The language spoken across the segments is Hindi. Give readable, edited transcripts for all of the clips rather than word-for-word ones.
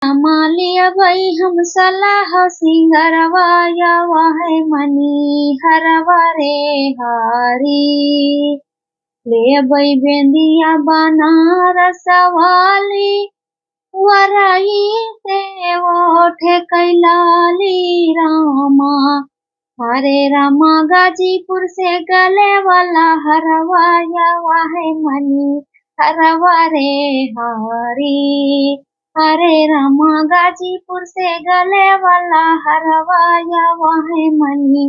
मालिया भाई हम सलाह सिंगरवा यावा है मनी हरवा रे हारी ले भाई बेंदिया बनारस वाली वराई से ओठे कैलाली रामा हरे रामा गाजीपुर से गले वाला हरवा यावा है मनी हरवा रे हारी हरे रामा गाजीपुर से गले वाला हरवा यावा है मनी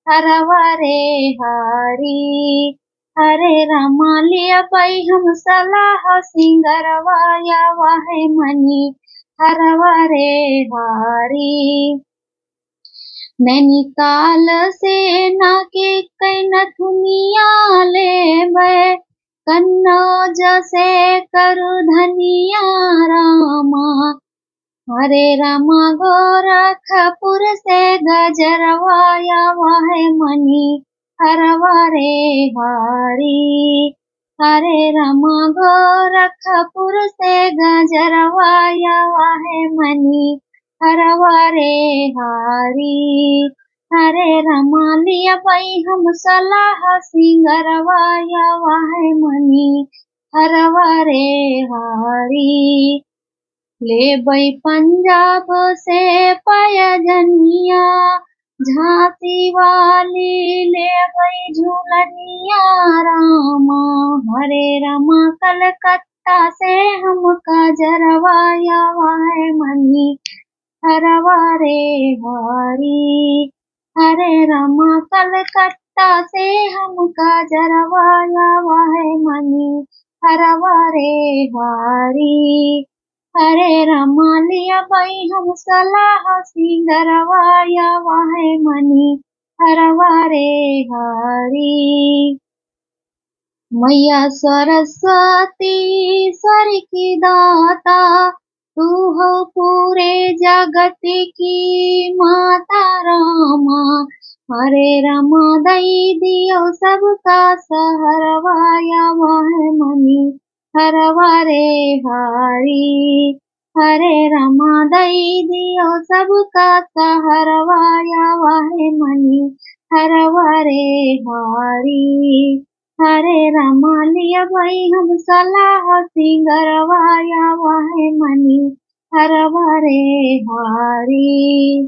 हरवा रे हारी हरे रामा लिया पाई हम सलाह सिंगरवा यावा है मनी हरवा रे हारी नैनीताल से नाके कैन दुनिया ले मैं कन्नौज से करु धनिया रामा हरे रामा गोरखपुर से गजरवा यावा है मनी हरवा रे हारी हरे रामा गोरखपुर से गजरवा यावा है मनी हरवा रे हारी हरे रामा लिया भाई हम सलाह सिंगरवा यावा है मनी हरवा रे हारी ले भाई पंजाब से पायजनिया झांसी वाली ले भाई झूलनिया रामा हरे रामा कलकत्ता से हम काजरवा यावा है मनी हरवा रे हारी हरे रामा कलकत्ता से हम काजरवा यावा है मनी हरवा रे हारी हरे रामा लिया भाई हम सलाह सिंगरवा यावा है मनी हरवा रे हारी मैया सरस्वती सर की दाता तू हो पूरे जगत की माता रामा हरे रामा दई दियो सबका सहरवा यावा है मनी हरवा रे हारी हरे रामा दई दियो सबका सहरवा यावा है मनी हरवा रे हारी हरे रामा लिया भाई हम सलाह सिंगरवा यावा है मनी हरवा रे हारी।